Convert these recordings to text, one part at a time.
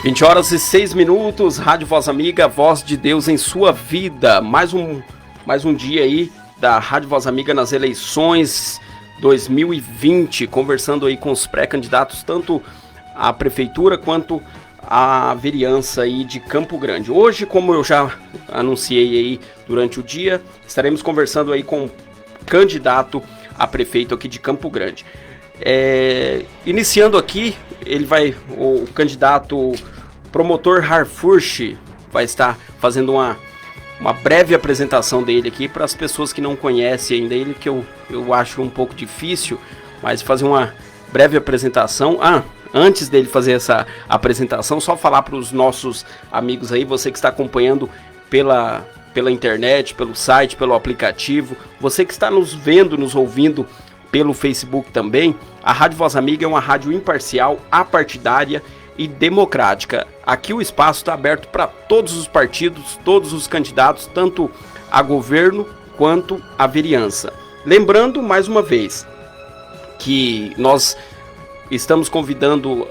20 horas e 6 minutos, Rádio Voz Amiga, Voz de Deus em sua vida. Mais um dia aí da Rádio Voz Amiga nas eleições 2020, conversando aí com os pré-candidatos, tanto à prefeitura quanto à vereança aí de Campo Grande. Hoje, como eu já anunciei aí durante o dia, estaremos conversando aí com o candidato a prefeito aqui de Campo Grande. Iniciando aqui, o candidato promotor Harfurch vai estar fazendo uma breve apresentação dele aqui para as pessoas que não conhecem ainda ele, que eu acho um pouco difícil, mas fazer uma breve apresentação. Antes dele fazer essa apresentação, só falar para os nossos amigos aí, você que está acompanhando pela internet, pelo site, pelo aplicativo, você que está nos vendo, nos ouvindo pelo Facebook também, a Rádio Voz Amiga é uma rádio imparcial, apartidária e democrática. Aqui o espaço está aberto para todos os partidos, todos os candidatos, tanto a governo quanto a vereança. Lembrando, mais uma vez, que nós estamos convidando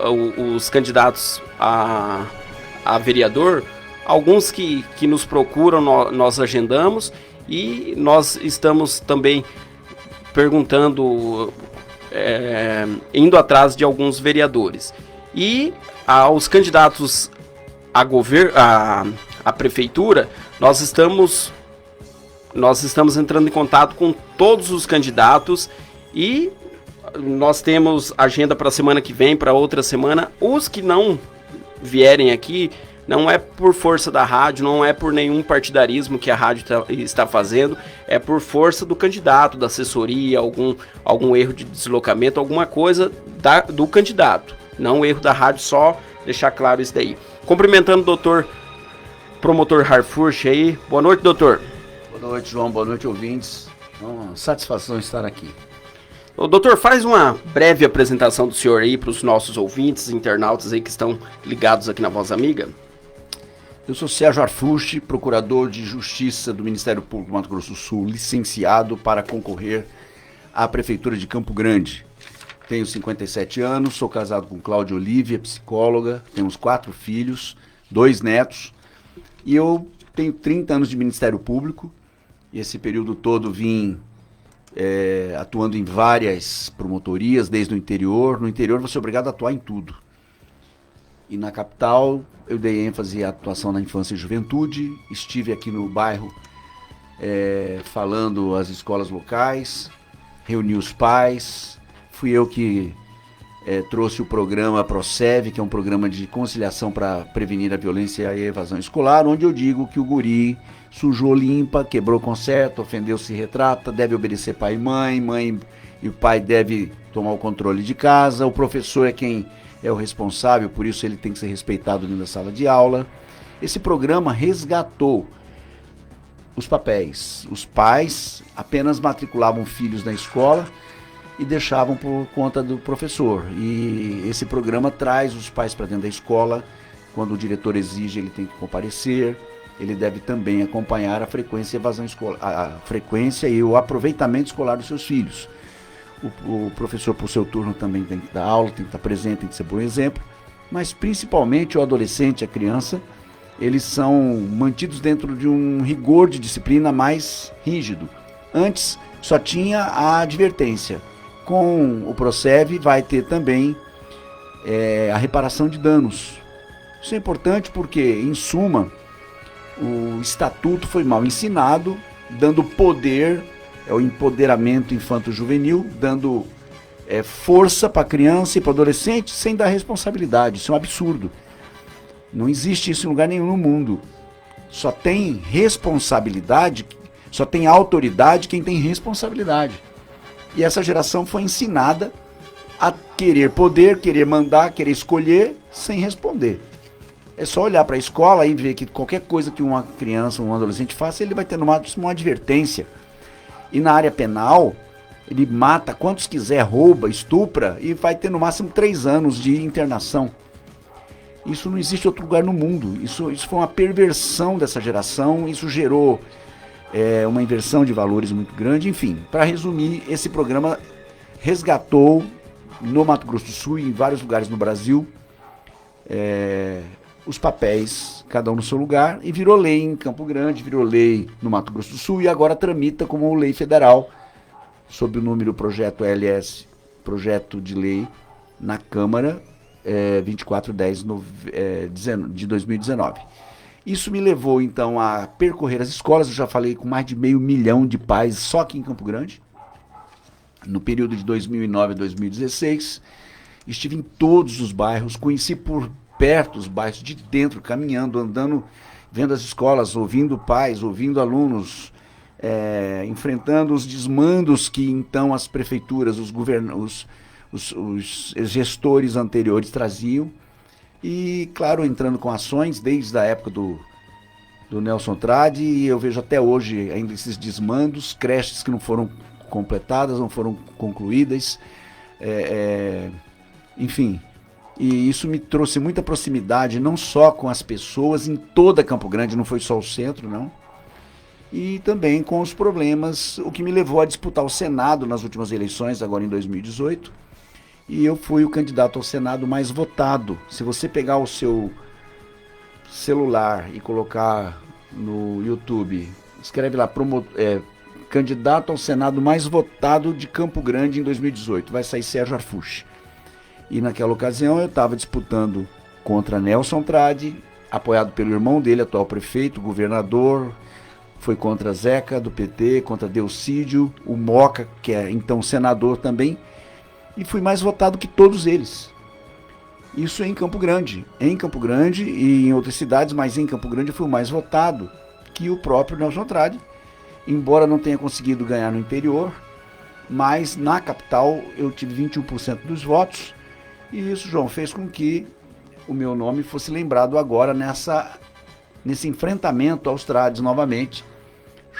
os candidatos a vereador, alguns que nos procuram, nós agendamos, e nós estamos também perguntando, indo atrás de alguns vereadores. E aos candidatos à prefeitura, nós estamos entrando em contato com todos os candidatos e nós temos agenda para a semana que vem, para outra semana. Os que não vierem aqui, não é por força da rádio, não é por nenhum partidarismo que a rádio está fazendo, é por força do candidato, da assessoria, algum erro de deslocamento, alguma coisa do candidato. Não erro da rádio, só deixar claro isso daí. Cumprimentando o doutor promotor Harfurch aí. Boa noite, doutor. Boa noite, João. Boa noite, ouvintes. É uma satisfação estar aqui. O doutor, faz uma breve apresentação do senhor aí para os nossos ouvintes, internautas aí que estão ligados aqui na Voz Amiga. Eu sou Sérgio Harfurch, procurador de Justiça do Ministério Público do Mato Grosso do Sul, licenciado para concorrer à Prefeitura de Campo Grande. Tenho 57 anos, sou casado com Cláudia Olívia, psicóloga, temos 4 filhos, 2 netos, e eu tenho 30 anos de Ministério Público, e esse período todo vim atuando em várias promotorias, desde o interior. No interior você é obrigado a atuar em tudo. E na capital eu dei ênfase à atuação na infância e juventude, estive aqui no bairro falando às escolas locais, reuni os pais, fui eu que trouxe o programa ProSEV, que é um programa de conciliação para prevenir a violência e a evasão escolar, onde eu digo que o guri sujou, limpa, quebrou, conserta, ofendeu, se retrata, deve obedecer pai e mãe e o pai deve tomar o controle de casa, o professor é quem é o responsável, por isso ele tem que ser respeitado dentro da sala de aula. Esse programa resgatou os papéis. Os pais apenas matriculavam filhos na escola e deixavam por conta do professor. E esse programa traz os pais para dentro da escola. Quando o diretor exige, ele tem que comparecer. Ele deve também acompanhar a frequência e evasão escolar, a frequência e o aproveitamento escolar dos seus filhos. O professor, por seu turno, também tem que dar aula, tem que estar presente, tem que ser bom exemplo, mas principalmente o adolescente e a criança, eles são mantidos dentro de um rigor de disciplina mais rígido. Antes só tinha a advertência. Com o ProSEV vai ter também a reparação de danos. Isso é importante porque, em suma, o estatuto foi mal ensinado, dando poder, o empoderamento infanto-juvenil, dando força para a criança e para o adolescente sem dar responsabilidade. Isso é um absurdo. Não existe isso em lugar nenhum no mundo. Só tem responsabilidade, só tem autoridade quem tem responsabilidade. E essa geração foi ensinada a querer poder, querer mandar, querer escolher, sem responder. É só olhar para a escola e ver que qualquer coisa que uma criança, um adolescente faça, ele vai ter no máximo uma advertência. E na área penal, ele mata quantos quiser, rouba, estupra e vai ter no máximo 3 anos de internação. Isso não existe em outro lugar no mundo. Isso foi uma perversão dessa geração, isso gerou uma inversão de valores muito grande. Enfim, para resumir, esse programa resgatou no Mato Grosso do Sul e em vários lugares no Brasil os papéis, cada um no seu lugar, e virou lei em Campo Grande, virou lei no Mato Grosso do Sul, e agora tramita como lei federal, sob o número projeto LS, projeto de lei, na Câmara 2410 de 2019. Isso me levou, então, a percorrer as escolas. Eu já falei com mais de 500 mil de pais só aqui em Campo Grande. No período de 2009 a 2016, estive em todos os bairros, conheci por perto os bairros de dentro, caminhando, andando, vendo as escolas, ouvindo pais, ouvindo alunos, enfrentando os desmandos que, então, as prefeituras, os gestores anteriores traziam. E, claro, entrando com ações desde a época do Nelson Trade, e eu vejo até hoje ainda esses desmandos, creches que não foram completadas, não foram concluídas, enfim. E isso me trouxe muita proximidade, não só com as pessoas em toda Campo Grande, não foi só o centro, não. E também com os problemas, o que me levou a disputar o Senado nas últimas eleições, agora em 2018, e eu fui o candidato ao Senado mais votado. Se você pegar o seu celular e colocar no YouTube, escreve lá, candidato ao Senado mais votado de Campo Grande em 2018, vai sair Sérgio Arfucci. E naquela ocasião eu estava disputando contra Nelson Trade, apoiado pelo irmão dele, atual prefeito, governador, foi contra Zeca, do PT, contra Delcídio, o Moca, que é então senador também, e fui mais votado que todos eles. Isso em Campo Grande. Em Campo Grande e em outras cidades, mas em Campo Grande eu fui o mais votado que o próprio Nelson Trade, embora não tenha conseguido ganhar no interior, mas na capital eu tive 21% dos votos, e isso, João, fez com que o meu nome fosse lembrado agora nesse enfrentamento aos Trades novamente,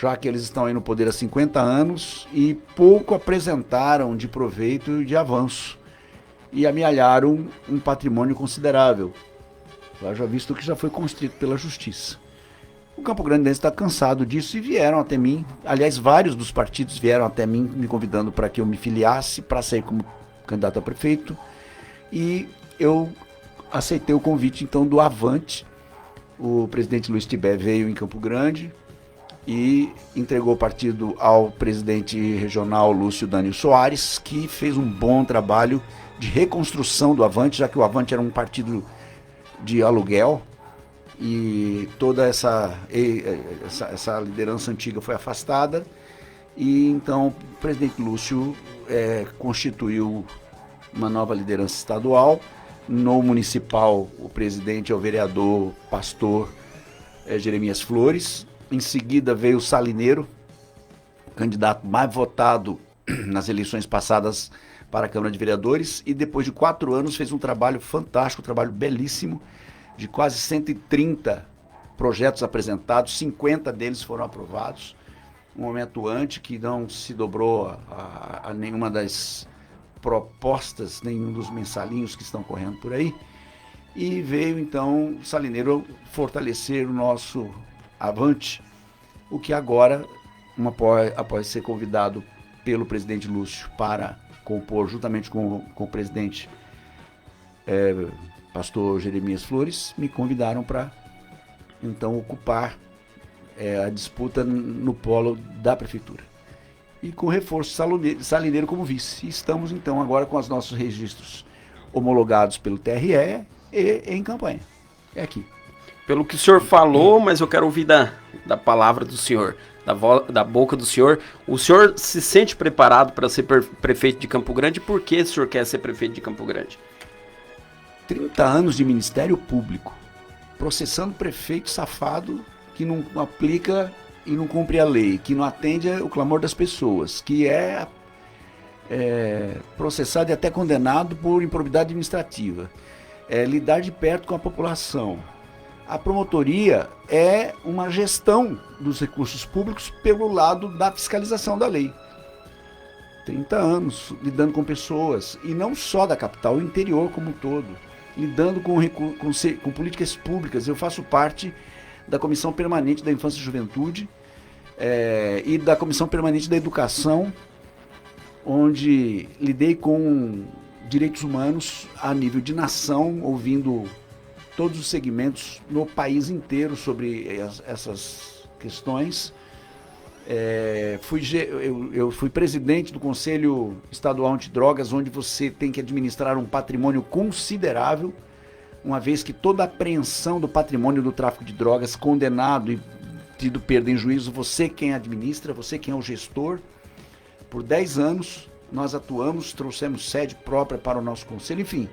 já que eles estão aí no poder há 50 anos e pouco apresentaram de proveito e de avanço, e amealharam um patrimônio considerável, já visto que já foi constrito pela justiça. O Campo Grandense está cansado disso e vieram até mim, aliás, vários dos partidos vieram até mim me convidando para que eu me filiasse, para sair como candidato a prefeito, e eu aceitei o convite então do Avante. O presidente Luiz Tibé veio em Campo Grande e entregou o partido ao presidente regional Lúcio Dânio Soares, que fez um bom trabalho de reconstrução do Avante, já que o Avante era um partido de aluguel e toda essa liderança antiga foi afastada, e então o presidente Lúcio constituiu uma nova liderança estadual. No municipal, o presidente é o vereador pastor Jeremias Flores. Em seguida veio o Salineiro, candidato mais votado nas eleições passadas para a Câmara de Vereadores, e depois de 4 anos fez um trabalho fantástico, um trabalho belíssimo, de quase 130 projetos apresentados, 50 deles foram aprovados, um momento antes que não se dobrou a nenhuma das propostas, nenhum dos mensalinhos que estão correndo por aí, e veio então o Salineiro fortalecer o nosso Avante, o que agora, após ser convidado pelo presidente Lúcio para compor, juntamente com o presidente pastor Jeremias Flores, me convidaram para então ocupar a disputa no polo da prefeitura. E com reforço Salineiro como vice. E estamos então agora com os nossos registros homologados pelo TRE e em campanha. É aqui. Pelo que o senhor falou, mas eu quero ouvir da palavra do senhor, da boca do senhor. O senhor se sente preparado para ser prefeito de Campo Grande? Por que o senhor quer ser prefeito de Campo Grande? 30 anos de Ministério Público, processando prefeito safado que não aplica e não cumpre a lei, que não atende o clamor das pessoas, que é processado e até condenado por improbidade administrativa, lidar de perto com a população. A promotoria é uma gestão dos recursos públicos pelo lado da fiscalização da lei. 30 anos lidando com pessoas, e não só da capital, o interior como um todo, lidando com políticas públicas. Eu faço parte da Comissão Permanente da Infância e Juventude e da Comissão Permanente da Educação, onde lidei com direitos humanos a nível de nação, ouvindo todos os segmentos no país inteiro sobre essas questões. Eu fui presidente do Conselho Estadual Antidrogas, onde você tem que administrar um patrimônio considerável, uma vez que toda a apreensão do patrimônio do tráfico de drogas, condenado e tido perda em juízo, você quem administra, você quem é o gestor. Por 10 anos nós atuamos, trouxemos sede própria para o nosso conselho, enfim.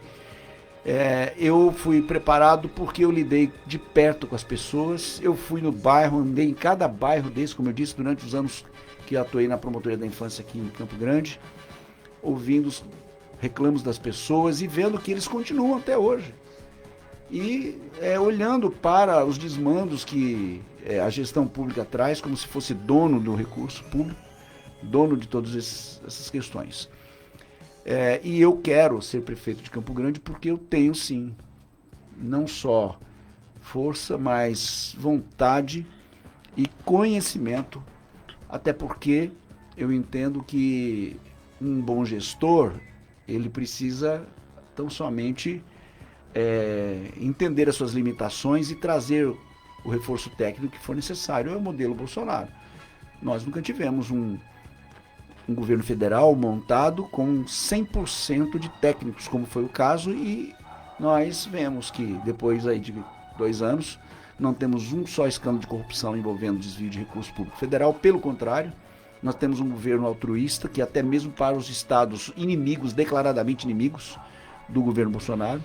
Eu fui preparado porque eu lidei de perto com as pessoas, eu fui no bairro, andei em cada bairro desse, como eu disse, durante os anos que atuei na Promotoria da Infância aqui em Campo Grande, ouvindo os reclamos das pessoas e vendo que eles continuam até hoje. E olhando para os desmandos que a gestão pública traz, como se fosse dono do recurso público, dono de todas essas questões. E eu quero ser prefeito de Campo Grande porque eu tenho, sim, não só força, mas vontade e conhecimento, até porque eu entendo que um bom gestor, ele precisa tão somente entender as suas limitações e trazer o reforço técnico que for necessário. É o modelo Bolsonaro. Nós nunca tivemos um governo federal montado com 100% de técnicos, como foi o caso, e nós vemos que depois aí de 2 anos não temos um só escândalo de corrupção envolvendo desvio de recurso público federal. Pelo contrário, nós temos um governo altruísta que até mesmo para os estados inimigos, declaradamente inimigos do governo Bolsonaro,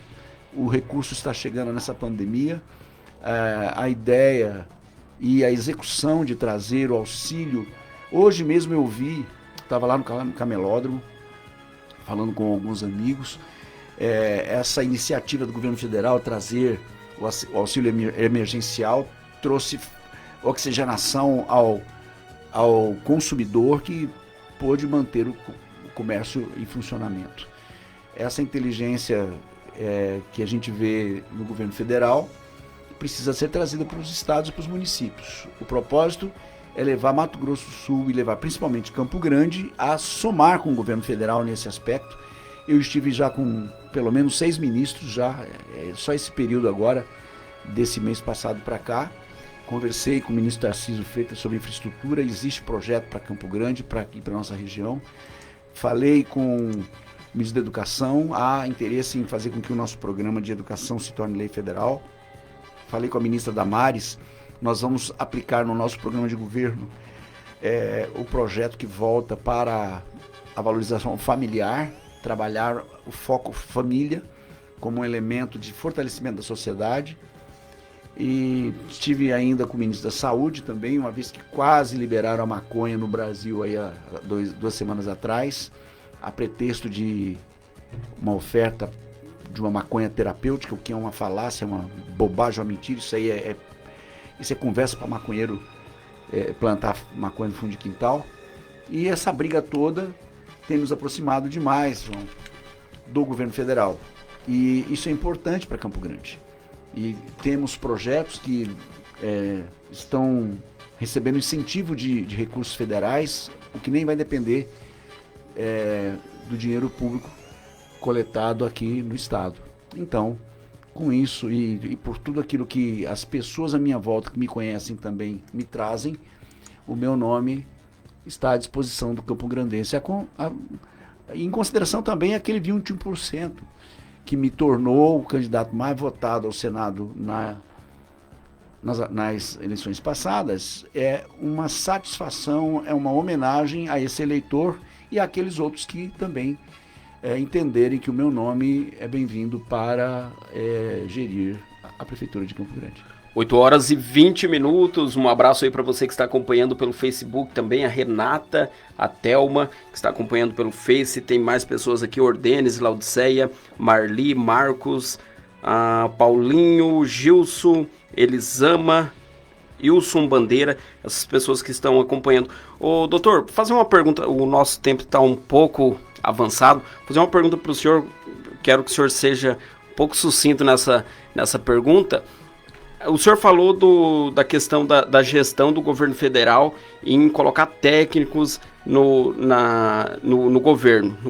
o recurso está chegando nessa pandemia. A ideia e a execução de trazer o auxílio. Hoje mesmo eu vi, estava lá no Camelódromo, falando com alguns amigos, essa iniciativa do governo federal trazer o auxílio emergencial trouxe oxigenação ao consumidor, que pôde manter o comércio em funcionamento. Essa inteligência que a gente vê no governo federal precisa ser trazida para os estados e para os municípios. O propósito é levar Mato Grosso do Sul e levar principalmente Campo Grande a somar com o governo federal nesse aspecto. Eu estive já com pelo menos 6 ministros, só esse período agora, desse mês passado para cá. Conversei com o ministro Tarcísio Freitas sobre infraestrutura, existe projeto para Campo Grande, para aqui, para a nossa região. Falei com o ministro da Educação, há interesse em fazer com que o nosso programa de educação se torne lei federal. Falei com a ministra Damares, nós vamos aplicar no nosso programa de governo o projeto que volta para a valorização familiar, trabalhar o foco família como um elemento de fortalecimento da sociedade. E estive ainda com o ministro da Saúde também, uma vez que quase liberaram a maconha no Brasil aí há 2 semanas atrás, a pretexto de uma oferta de uma maconha terapêutica, o que é uma falácia, uma bobagem, uma mentira. Isso aí isso é conversa para maconheiro plantar maconha no fundo de quintal. E essa briga toda tem nos aproximado demais, João, do governo federal. E isso é importante para Campo Grande. E temos projetos que estão recebendo incentivo de recursos federais, o que nem vai depender do dinheiro público coletado aqui no estado. Então, com isso e por tudo aquilo que as pessoas à minha volta que me conhecem também me trazem, o meu nome está à disposição do Campo Grandense. Em consideração também aquele 21% que me tornou o candidato mais votado ao Senado nas eleições passadas, é uma satisfação, é uma homenagem a esse eleitor e àqueles outros que também entenderem que o meu nome é bem-vindo para gerir a Prefeitura de Campo Grande. 8h20, um abraço aí para você que está acompanhando pelo Facebook também, a Renata, a Thelma, que está acompanhando pelo Face, tem mais pessoas aqui, Ordenes, Laudiceia, Marli, Marcos, Paulinho, Gilson, Elisama, Wilson Bandeira, essas pessoas que estão acompanhando. Ô doutor, fazer uma pergunta, o nosso tempo está um pouco avançado, fazer uma pergunta para o senhor, quero que o senhor seja um pouco sucinto nessa pergunta. O senhor falou da questão da gestão do governo federal em colocar técnicos no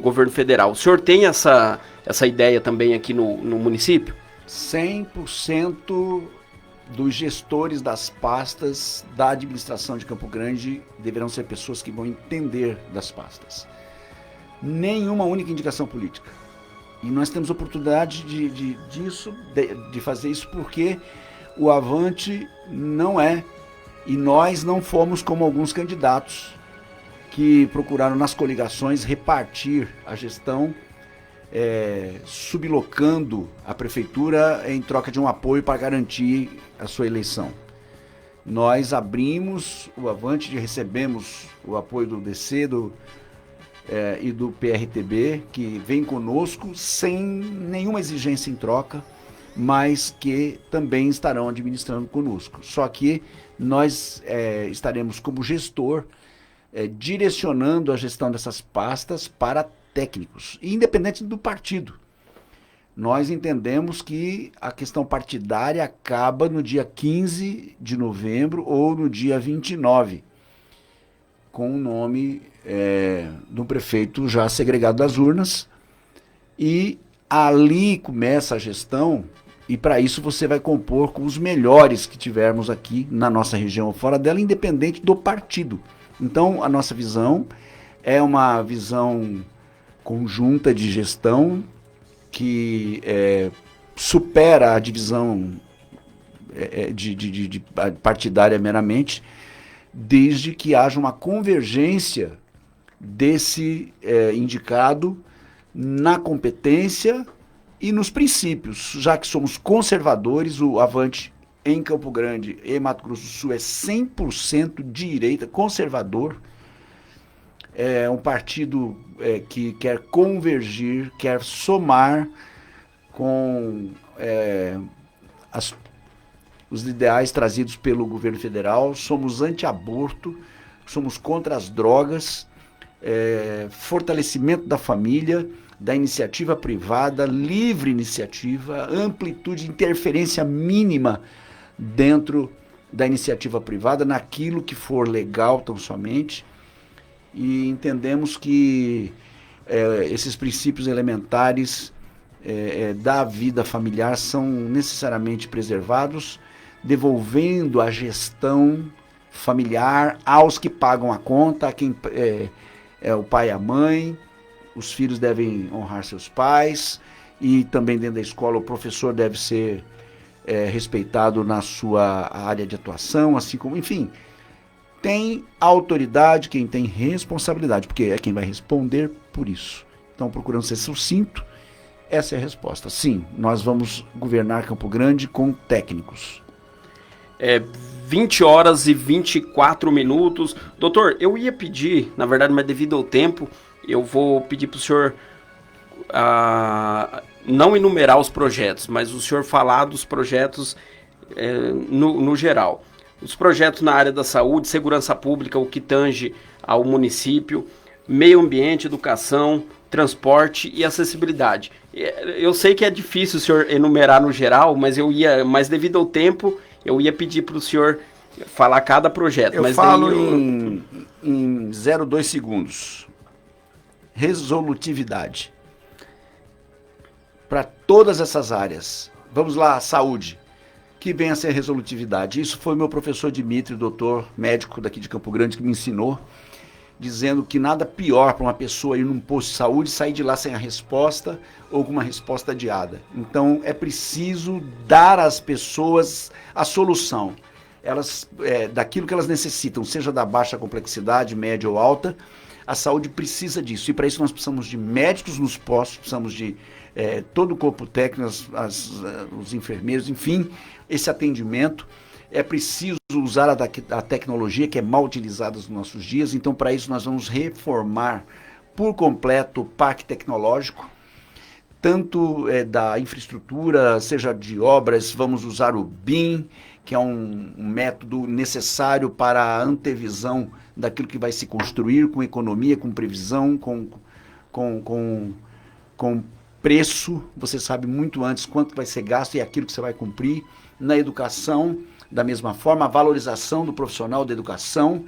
governo federal. O senhor tem essa ideia também aqui no município? 100% dos gestores das pastas da administração de Campo Grande deverão ser pessoas que vão entender das pastas. Nenhuma única indicação política. E nós temos oportunidade de fazer isso porque o Avante não é, e nós não fomos como alguns candidatos que procuraram nas coligações repartir a gestão, sublocando a prefeitura em troca de um apoio para garantir a sua eleição. Nós abrimos o Avante, recebemos o apoio do DC e do PRTB, que vem conosco sem nenhuma exigência em troca, mas que também estarão administrando conosco. Só que nós estaremos como gestor direcionando a gestão dessas pastas para técnicos, independente do partido. Nós entendemos que a questão partidária acaba no dia 15 de novembro ou no dia 29, com o nome de um prefeito já segregado das urnas, e ali começa a gestão, e para isso você vai compor com os melhores que tivermos aqui na nossa região ou fora dela, independente do partido. Então, a nossa visão é uma visão conjunta de gestão que supera a divisão de partidária meramente, desde que haja uma convergência desse indicado na competência e nos princípios, já que somos conservadores. O Avante em Campo Grande e Mato Grosso do Sul é 100% direita, conservador. É um partido que quer convergir, quer somar com os ideais trazidos pelo governo federal. Somos anti-aborto, somos contra as drogas, fortalecimento da família, da iniciativa privada, livre iniciativa, amplitude, interferência mínima dentro da iniciativa privada, naquilo que for legal tão somente. E entendemos que esses princípios elementares da vida familiar são necessariamente preservados, devolvendo a gestão familiar aos que pagam a conta, a quem é o pai e a mãe. Os filhos devem honrar seus pais, e também dentro da escola o professor deve ser respeitado na sua área de atuação, assim como, enfim, tem autoridade quem tem responsabilidade, porque é quem vai responder por isso. Então, procurando ser sucinto, essa é a resposta. Sim, nós vamos governar Campo Grande com técnicos. 20 horas e 24 minutos. Doutor, eu ia pedir, na verdade, mas devido ao tempo, eu vou pedir para o senhor não enumerar os projetos, mas o senhor falar dos projetos no geral. Os projetos na área da saúde, segurança pública, o que tange ao município, meio ambiente, educação, transporte e acessibilidade. Eu sei que é difícil o senhor enumerar no geral, mas devido ao tempo, eu ia pedir para o senhor falar cada projeto. Eu falo em 0,2 segundos. Resolutividade. Para todas essas áreas. Vamos lá, saúde. Que venha a ser resolutividade. Isso foi meu professor Dimitri, doutor médico daqui de Campo Grande, que me ensinou, dizendo que nada pior para uma pessoa ir num posto de saúde e sair de lá sem a resposta ou com uma resposta adiada. Então é preciso dar às pessoas a solução. Elas, daquilo que elas necessitam, seja da baixa complexidade, média ou alta, a saúde precisa disso. E para isso nós precisamos de médicos nos postos, precisamos de todo o corpo técnico, os enfermeiros, enfim, esse atendimento. É preciso usar a tecnologia que é mal utilizada nos nossos dias. Então, para isso, nós vamos reformar por completo o parque tecnológico, tanto da infraestrutura, seja de obras. Vamos usar o BIM, que é um método necessário para a antevisão daquilo que vai se construir, com economia, com previsão, com preço. Você sabe muito antes quanto vai ser gasto e aquilo que você vai cumprir. Na educação, da mesma forma, a valorização do profissional da educação,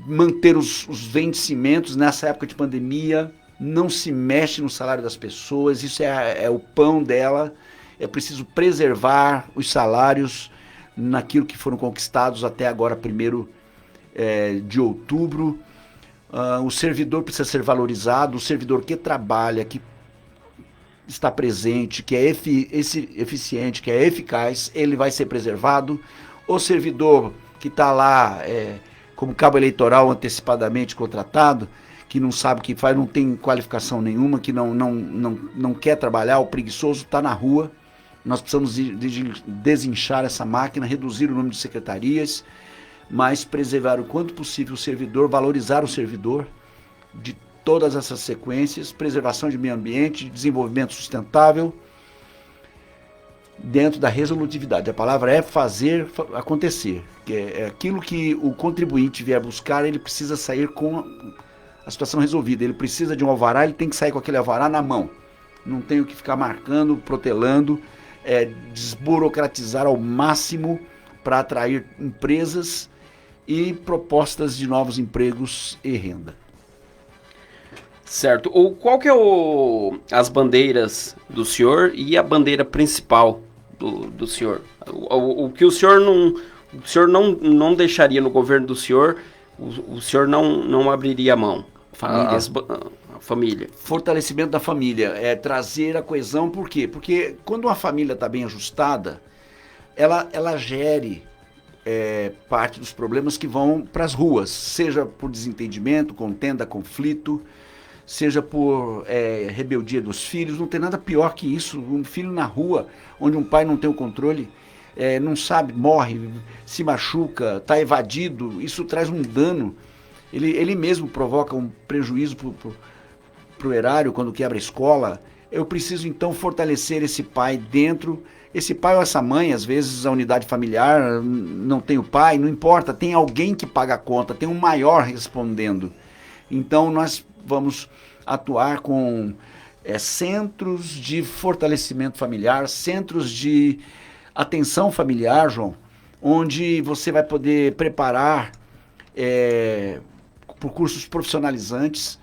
manter os vencimentos nessa época de pandemia, não se mexe no salário das pessoas, isso é o pão dela, é preciso preservar os salários naquilo que foram conquistados até agora, 1º de outubro. O servidor precisa ser valorizado, o servidor que trabalha, que está presente, que é eficiente, que é eficaz, ele vai ser preservado. O servidor que está lá como cabo eleitoral antecipadamente contratado, que não sabe o que faz, não tem qualificação nenhuma, que não quer trabalhar, o preguiçoso está na rua. Nós precisamos desinchar essa máquina, reduzir o número de secretarias, mas preservar o quanto possível o servidor, valorizar o servidor de todas essas sequências, preservação de meio ambiente, desenvolvimento sustentável, dentro da resolutividade. A palavra é fazer acontecer. É aquilo que o contribuinte vier buscar, ele precisa sair com a situação resolvida. Ele precisa de um alvará, ele tem que sair com aquele alvará na mão. Não tem o que ficar marcando, protelando, desburocratizar ao máximo para atrair empresas e propostas de novos empregos e renda. Certo. Qual que é as bandeiras do senhor e a bandeira principal do senhor? O que o senhor não deixaria no governo do senhor, o senhor não abriria a mão? A família. Fortalecimento da família, trazer a coesão, por quê? Porque quando uma família está bem ajustada, ela gere parte dos problemas que vão para as ruas, seja por desentendimento, contenda, conflito, seja por rebeldia dos filhos. Não tem nada pior que isso. Um filho na rua, onde um pai não tem o controle, não sabe, morre, se machuca, está evadido, isso traz um dano. Ele mesmo provoca um prejuízo para o erário quando quebra a escola. Eu preciso então fortalecer esse pai dentro. Esse pai ou essa mãe, às vezes a unidade familiar não tem o pai, não importa, tem alguém que paga a conta, tem um maior respondendo. Então nós vamos atuar com centros de fortalecimento familiar, centros de atenção familiar, João, onde você vai poder preparar por cursos profissionalizantes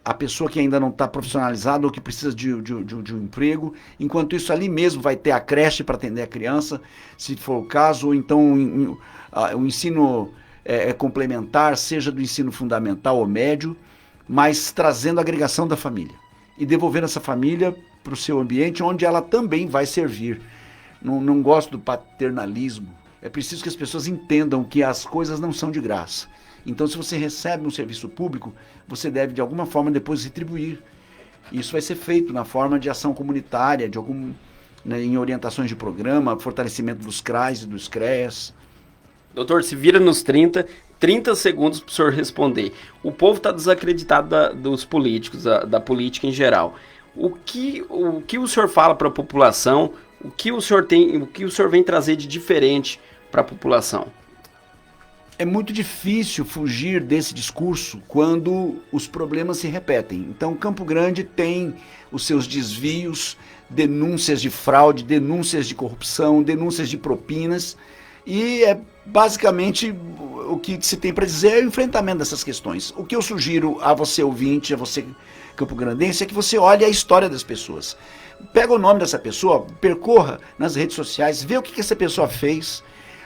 a pessoa que ainda não está profissionalizada ou que precisa de um emprego. Enquanto isso, ali mesmo vai ter a creche para atender a criança, se for o caso, ou então o ensino complementar, seja do ensino fundamental ou médio, mas trazendo a agregação da família e devolvendo essa família para o seu ambiente, onde ela também vai servir. Não gosto do paternalismo. É preciso que as pessoas entendam que as coisas não são de graça. Então, se você recebe um serviço público, você deve, de alguma forma, depois retribuir. Isso vai ser feito na forma de ação comunitária, em orientações de programa, fortalecimento dos CRAs e dos CREAs. Doutor, se vira nos 30 segundos para o senhor responder. O povo está desacreditado dos políticos, da política em geral. O que o senhor fala para a população? O que o senhor vem trazer de diferente para a população? É muito difícil fugir desse discurso quando os problemas se repetem. Então, Campo Grande tem os seus desvios, denúncias de fraude, denúncias de corrupção, denúncias de propinas, e basicamente o que se tem para dizer é o enfrentamento dessas questões. O que eu sugiro a você ouvinte, a você campograndense, é que você olhe a história das pessoas. Pega o nome dessa pessoa, percorra nas redes sociais, vê o que essa pessoa fez.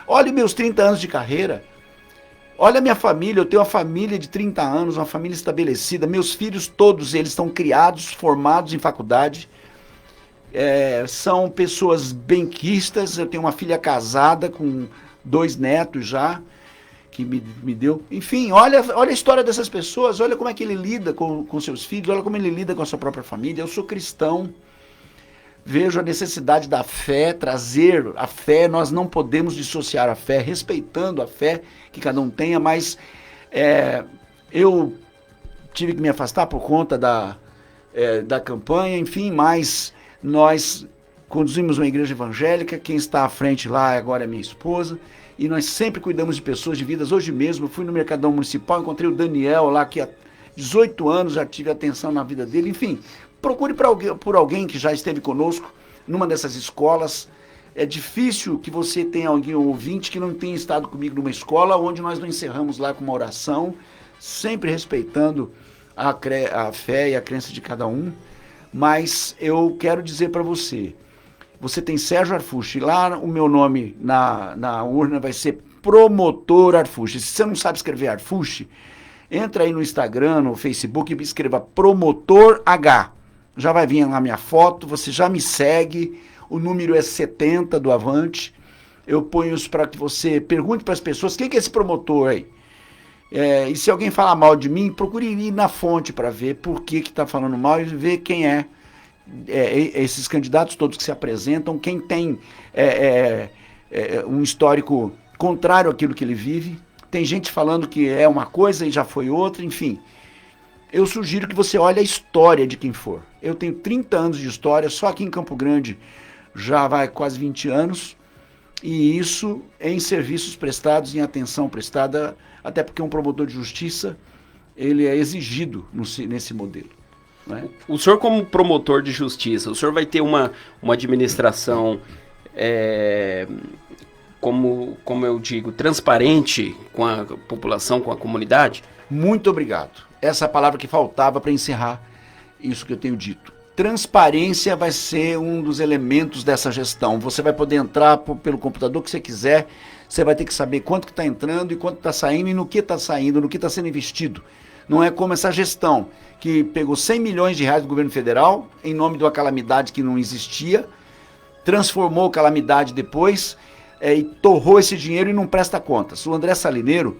Olhe meus 30 anos de carreira. Olha a minha família, eu tenho uma família de 30 anos, uma família estabelecida. Meus filhos, todos eles estão criados, formados em faculdade. São pessoas benquistas. Eu tenho uma filha casada com 2 netos já, que me deu. Enfim, olha a história dessas pessoas, olha como é que ele lida com seus filhos, olha como ele lida com a sua própria família. Eu sou cristão. Vejo a necessidade da fé, trazer a fé. Nós não podemos dissociar a fé, respeitando a fé que cada um tenha, mas eu tive que me afastar por conta da campanha, enfim, mas nós conduzimos uma igreja evangélica. Quem está à frente lá agora é minha esposa, e nós sempre cuidamos de pessoas, de vidas. Hoje mesmo eu fui no Mercadão Municipal, encontrei o Daniel lá, que há 18 anos já tive atenção na vida dele. Enfim, procure por alguém que já esteve conosco numa dessas escolas. É difícil que você tenha alguém ouvinte que não tenha estado comigo numa escola onde nós não encerramos lá com uma oração, sempre respeitando a fé e a crença de cada um, mas eu quero dizer para você, você tem Sérgio Arfushi, lá o meu nome na urna vai ser Promotor Arfushi. Se você não sabe escrever Arfushi, entra aí no Instagram, no Facebook e escreva Promotor H. Já vai vir lá minha foto, você já me segue, o número é 70 do Avante. Eu ponho isso para que você pergunte para as pessoas, quem que é esse promotor aí? E se alguém falar mal de mim, procure ir na fonte para ver por que está falando mal e ver quem é esses candidatos todos que se apresentam, quem tem um histórico contrário àquilo que ele vive. Tem gente falando que é uma coisa e já foi outra, enfim. Eu sugiro que você olhe a história de quem for. Eu tenho 30 anos de história, só aqui em Campo Grande já vai quase 20 anos, e isso em serviços prestados, em atenção prestada, até porque um promotor de justiça, ele é exigido nesse modelo. Né? O senhor, como promotor de justiça, o senhor vai ter uma administração, como eu digo, transparente com a população, com a comunidade? Muito obrigado. Essa é a palavra que faltava para encerrar isso que eu tenho dito. Transparência vai ser um dos elementos dessa gestão. Você vai poder entrar pelo computador que você quiser, você vai ter que saber quanto que está entrando e quanto está saindo e no que está saindo, no que está sendo investido. Não é como essa gestão que pegou 100 milhões de reais do governo federal em nome de uma calamidade que não existia, transformou calamidade depois e torrou esse dinheiro e não presta contas. O André Salineiro,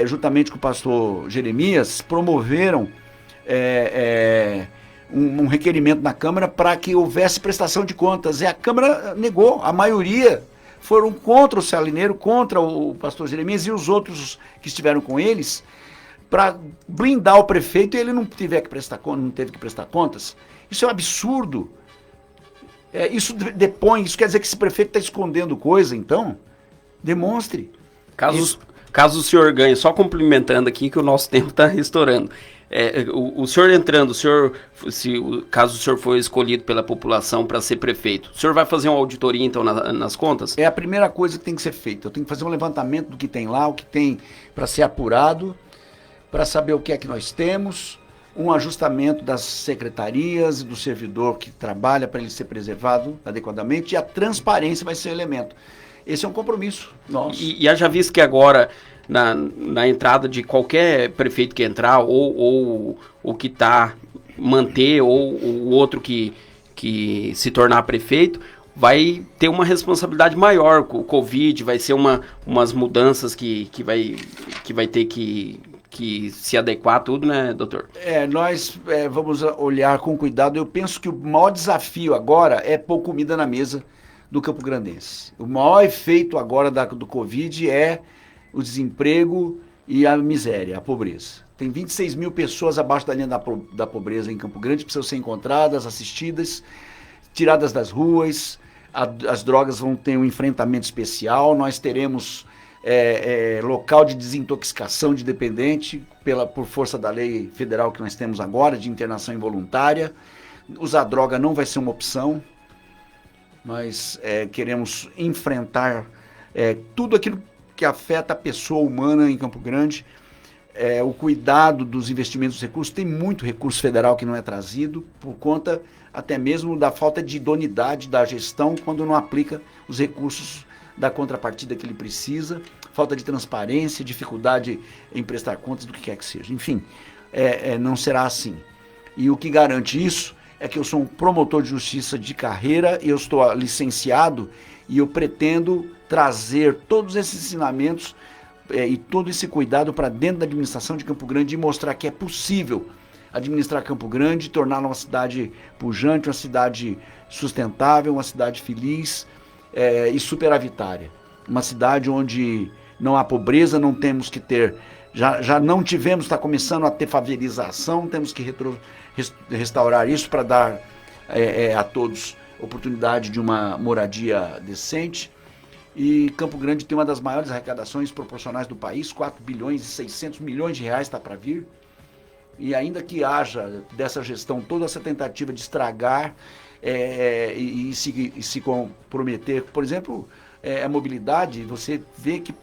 juntamente com o pastor Jeremias, promoveram um requerimento na Câmara para que houvesse prestação de contas. E a Câmara negou, a maioria foram contra o Salineiro, contra o pastor Jeremias e os outros que estiveram com eles, para blindar o prefeito e ele não teve que prestar contas. Isso é um absurdo. Isso quer dizer que esse prefeito está escondendo coisa, então? Demonstre. Caso o senhor ganhe, só complementando aqui que o nosso tempo está estourando. O senhor entrando, caso o senhor for escolhido pela população para ser prefeito, o senhor vai fazer uma auditoria então nas contas? É a primeira coisa que tem que ser feita. Eu tenho que fazer um levantamento do que tem lá, o que tem para ser apurado, para saber o que é que nós temos, um ajustamento das secretarias e do servidor que trabalha para ele ser preservado adequadamente, e a transparência vai ser o elemento. Esse é um compromisso nosso. E haja visto que agora, na entrada de qualquer prefeito que entrar, ou que manter, ou o outro que se tornar prefeito, vai ter uma responsabilidade maior com o Covid, vai ser umas mudanças que vai ter que se adequar a tudo, né, doutor? Nós vamos olhar com cuidado. Eu penso que o maior desafio agora é pôr comida na mesa do campograndense. O maior efeito agora do Covid é o desemprego e a miséria, a pobreza. Tem 26 mil pessoas abaixo da linha da pobreza em Campo Grande, precisam ser encontradas, assistidas, tiradas das ruas. As drogas vão ter um enfrentamento especial. Nós teremos local de desintoxicação de dependente por força da lei federal que nós temos agora, de internação involuntária. Usar droga não vai ser uma opção. Nós queremos enfrentar tudo aquilo que afeta a pessoa humana em Campo Grande. O cuidado dos investimentos dos recursos. Tem muito recurso federal que não é trazido por conta até mesmo da falta de idoneidade da gestão quando não aplica os recursos da contrapartida que ele precisa, falta de transparência, dificuldade em prestar contas do que quer que seja. Enfim, não será assim. E o que garante isso é que eu sou um promotor de justiça de carreira, eu estou licenciado e eu pretendo trazer todos esses ensinamentos e todo esse cuidado para dentro da administração de Campo Grande e mostrar que é possível administrar Campo Grande, torná-la uma cidade pujante, uma cidade sustentável, uma cidade feliz e superavitária. Uma cidade onde não há pobreza, não temos que ter, já não tivemos, está começando a ter favelização, temos que restaurar isso para dar a todos oportunidade de uma moradia decente. E Campo Grande tem uma das maiores arrecadações proporcionais do país, 4 bilhões e 600 milhões de reais está para vir. E ainda que haja dessa gestão toda essa tentativa de estragar e se comprometer, por exemplo, a mobilidade, você vê que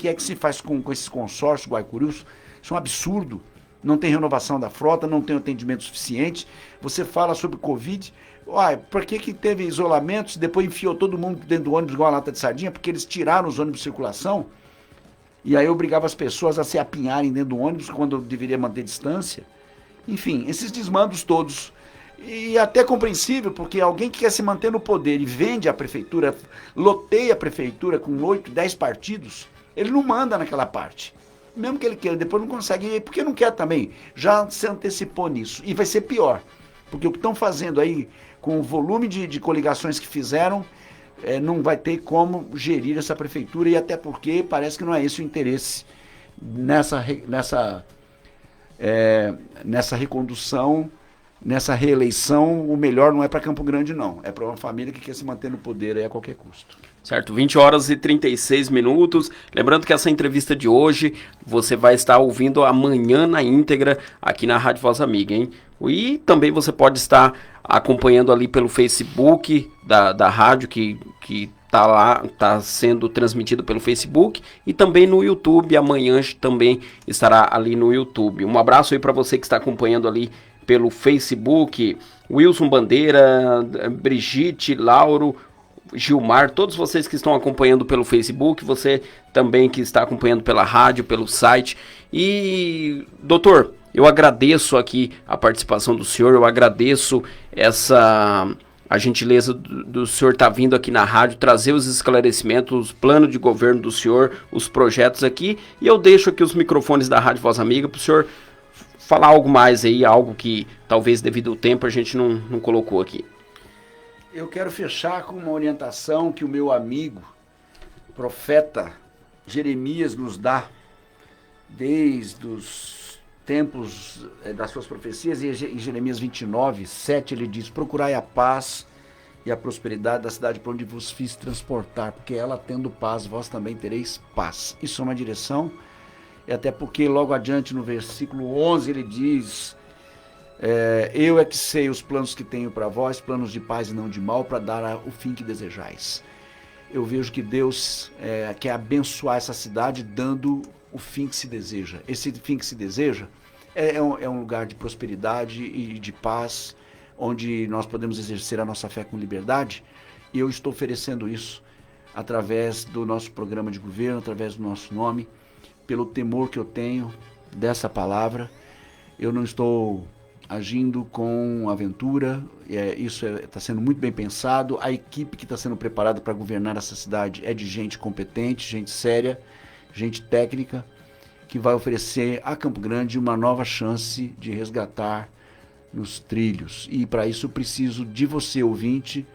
é que se faz com esses consórcios Guaicurus, isso é um absurdo. não tem renovação da frota, não tem atendimento suficiente. Você fala sobre Covid, por que teve isolamentos, depois enfiou todo mundo dentro do ônibus igual uma lata de sardinha? Porque eles tiraram os ônibus de circulação, e aí obrigava as pessoas a se apinharem dentro do ônibus quando deveria manter distância. Enfim, esses desmandos todos. E até compreensível, porque alguém que quer se manter no poder e vende a prefeitura, loteia a prefeitura com 8, 10 partidos, ele não manda naquela parte. Mesmo que ele queira, depois não consegue, porque não quer também. Já se antecipou nisso. E vai ser pior, porque o que estão fazendo aí, com o volume de coligações que fizeram, não vai ter como gerir essa prefeitura, e até porque parece que não é esse o interesse nessa recondução, nessa reeleição. O melhor não é para Campo Grande, não. É para uma família que quer se manter no poder aí a qualquer custo. Certo, 20 horas e 36 minutos. Lembrando que essa entrevista de hoje você vai estar ouvindo amanhã na íntegra aqui na Rádio Voz Amiga, hein? E também você pode estar acompanhando ali pelo Facebook da rádio, que tá lá, tá sendo transmitido pelo Facebook, e também no YouTube. Amanhã também estará ali no YouTube. Um abraço aí para você que está acompanhando ali pelo Facebook, Wilson Bandeira, Brigitte, Lauro, Gilmar, todos vocês que estão acompanhando pelo Facebook, você também que está acompanhando pela rádio, pelo site. E, doutor, eu agradeço aqui a participação do senhor, eu agradeço a gentileza do senhor estar vindo aqui na rádio, trazer os esclarecimentos, os planos de governo do senhor, os projetos aqui, e eu deixo aqui os microfones da Rádio Voz Amiga para o senhor falar algo mais aí, algo que talvez devido ao tempo a gente não colocou aqui. Eu quero fechar com uma orientação que o meu amigo, profeta Jeremias, nos dá desde os tempos das suas profecias. E em Jeremias 29, 7, ele diz: procurai a paz e a prosperidade da cidade por onde vos fiz transportar, porque ela tendo paz, vós também tereis paz. Isso é uma direção, e até porque logo adiante no versículo 11 ele diz: eu é que sei os planos que tenho para vós, planos de paz e não de mal, para dar o fim que desejais. Eu vejo que Deus quer abençoar essa cidade dando o fim que se deseja. Esse fim que se deseja é um lugar de prosperidade e de paz, onde nós podemos exercer a nossa fé com liberdade, e eu estou oferecendo isso através do nosso programa de governo, através do nosso nome, pelo temor que eu tenho dessa palavra. Eu não estou agindo com aventura, isso está sendo muito bem pensado. A equipe que está sendo preparada para governar essa cidade é de gente competente, gente séria, gente técnica, que vai oferecer a Campo Grande uma nova chance de resgatar nos trilhos. E para isso eu preciso de você, ouvinte,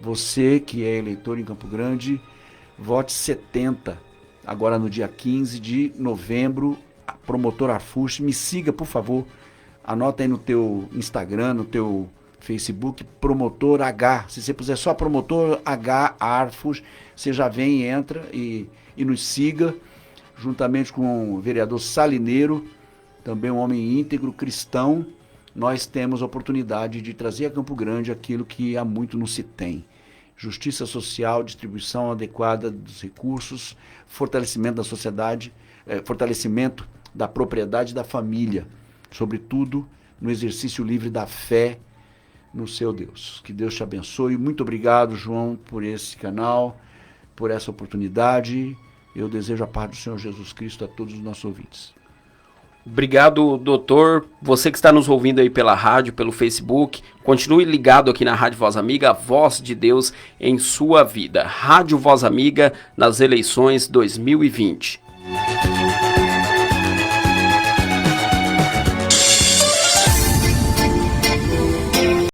você que é eleitor em Campo Grande, vote 70, agora no dia 15 de novembro, promotor Arfurch. Me siga, por favor. Anota aí no teu Instagram, no teu Facebook, Promotor H. Se você puser só Promotor H Arfurch, você já vem e entra e nos siga, juntamente com o vereador Salineiro, também um homem íntegro, cristão. Nós temos a oportunidade de trazer a Campo Grande aquilo que há muito não se tem: justiça social, distribuição adequada dos recursos, fortalecimento da sociedade, fortalecimento da propriedade da família, sobretudo no exercício livre da fé no seu Deus. Que Deus te abençoe. Muito obrigado, João, por esse canal, por essa oportunidade. Eu desejo a paz do Senhor Jesus Cristo a todos os nossos ouvintes. Obrigado, doutor. Você que está nos ouvindo aí pela rádio, pelo Facebook, continue ligado aqui na Rádio Voz Amiga, a voz de Deus em sua vida. Rádio Voz Amiga nas eleições 2020.